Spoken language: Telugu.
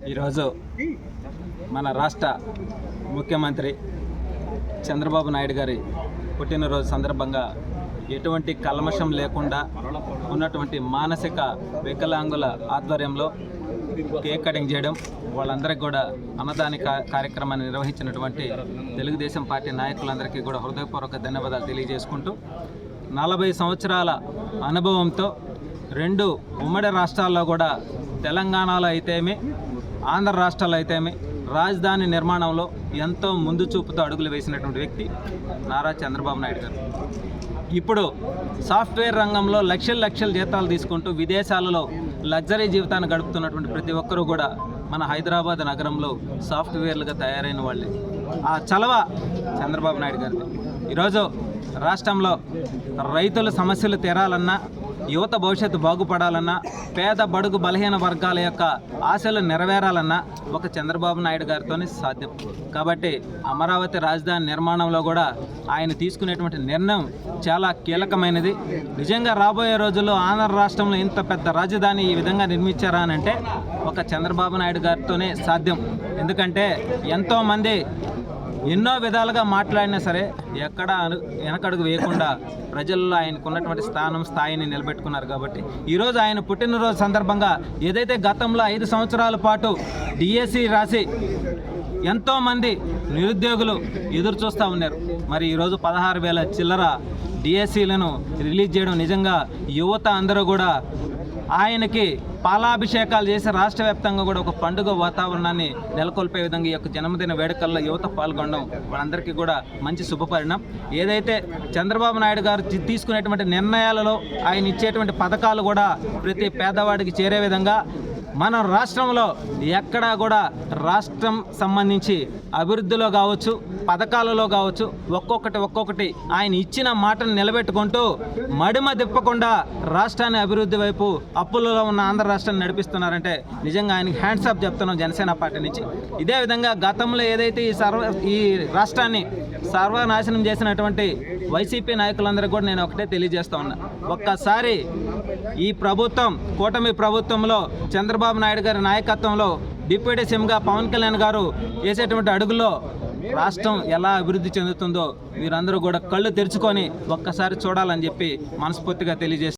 ఈరోజు మన రాష్ట్ర ముఖ్యమంత్రి చంద్రబాబు నాయుడు గారి పుట్టినరోజు సందర్భంగా ఎటువంటి కల్మషం లేకుండా ఉన్నటువంటి మానసిక వికలాంగుల ఆధ్వర్యంలో కేక్ కటింగ్ చేయడం, వాళ్ళందరికీ కూడా అన్నదాన కార్యక్రమాన్ని నిర్వహించినటువంటి తెలుగుదేశం పార్టీ నాయకులందరికీ కూడా హృదయపూర్వక ధన్యవాదాలు తెలియజేసుకుంటూ 40 సంవత్సరాల అనుభవంతో రెండు ఉమ్మడి రాష్ట్రాల్లో కూడా తెలంగాణలో అయితేమి ఆంధ్ర రాష్ట్రాల్లో అయితేమి రాజధాని నిర్మాణంలో ఎంతో ముందు చూపుతో అడుగులు వేసినటువంటి వ్యక్తి నారా చంద్రబాబు నాయుడు గారు. ఇప్పుడు సాఫ్ట్వేర్ రంగంలో లక్షల జీతాలు తీసుకుంటూ విదేశాలలో లగ్జరీ జీవితాన్ని గడుపుతున్నటువంటి ప్రతి ఒక్కరూ కూడా మన హైదరాబాద్ నగరంలో సాఫ్ట్వేర్లుగా తయారైన వాళ్ళే. ఆ చలవ చంద్రబాబు నాయుడు గారిది. ఈరోజు రాష్ట్రంలో రైతుల సమస్యలు తీరాలన్నా, యువత భవిష్యత్తు బాగుపడాలన్నా, పేద బడుగు బలహీన వర్గాల యొక్క ఆశలు నెరవేరాలన్నా ఒక చంద్రబాబు నాయుడు గారితోనే సాధ్యం. కాబట్టి అమరావతి రాజధాని నిర్మాణంలో కూడా ఆయన తీసుకునేటువంటి నిర్ణయం చాలా కీలకమైనది. నిజంగా రాబోయే రోజుల్లో ఆంధ్ర రాష్ట్రంలో ఇంత పెద్ద రాజధాని ఈ విధంగా నిర్మించారా అని అంటే ఒక చంద్రబాబు నాయుడు గారితోనే సాధ్యం. ఎందుకంటే ఎంతోమంది ఎన్నో విధాలుగా మాట్లాడినా సరే ఎక్కడ వెనకడుగు వేయకుండా ప్రజల్లో ఆయనకున్నటువంటి స్థాయిని నిలబెట్టుకున్నారు. కాబట్టి ఈరోజు ఆయన పుట్టినరోజు సందర్భంగా ఏదైతే గతంలో 5 సంవత్సరాల పాటు డిఎస్సి రాసి ఎంతోమంది నిరుద్యోగులు ఎదురు చూస్తూ ఉన్నారు, మరి ఈరోజు 16,000 చిల్లర డిఎస్సీలను రిలీజ్ చేయడం నిజంగా యువత అందరూ కూడా ఆయనకి పాలాభిషేకాలు చేసి రాష్ట్ర వ్యాప్తంగా కూడా ఒక పండుగ వాతావరణాన్ని నెలకొల్పే విధంగా ఈ యొక్క జన్మదిన వేడుకల్లో యువత పాల్గొనడం వాళ్ళందరికీ కూడా మంచి శుభపరిణామం. ఏదైతే చంద్రబాబు నాయుడు గారు తీసుకునేటువంటి నిర్ణయాలలో ఆయన ఇచ్చేటువంటి పథకాలు కూడా ప్రతి పేదవాడికి చేరే విధంగా మన రాష్ట్రంలో ఎక్కడా కూడా రాష్ట్రం సంబంధించి అభివృద్ధిలో కావచ్చు, పథకాలలో కావచ్చు ఒక్కొక్కటి ఆయన ఇచ్చిన మాటను నిలబెట్టుకుంటూ మడిమ తిప్పకుండా రాష్ట్రాన్ని అభివృద్ధి వైపు అప్పులలో ఉన్న ఆంధ్ర రాష్ట్రాన్ని నడిపిస్తున్నారంటే నిజంగా ఆయనకి హ్యాండ్స్ అప్ చెప్తున్నాం జనసేన పార్టీ నుంచి. ఇదే విధంగా గతంలో ఏదైతే ఈ రాష్ట్రాన్ని సర్వనాశనం చేసినటువంటి వైసీపీ నాయకులందరికీ కూడా నేను ఒకటే తెలియజేస్తా ఉన్నా, ఒక్కసారి ఈ ప్రభుత్వం కూటమి ప్రభుత్వంలో చంద్రబాబు నాయుడు గారి నాయకత్వంలో డిప్యూటీ సీఎంగా పవన్ కళ్యాణ్ గారు వేసేటువంటి అడుగులో రాష్ట్రం ఎలా అభివృద్ధి చెందుతుందో మీరందరూ కూడా కళ్ళు తెరుచుకొని ఒక్కసారి చూడాలని చెప్పి మనస్ఫూర్తిగా తెలియజేస్తారు.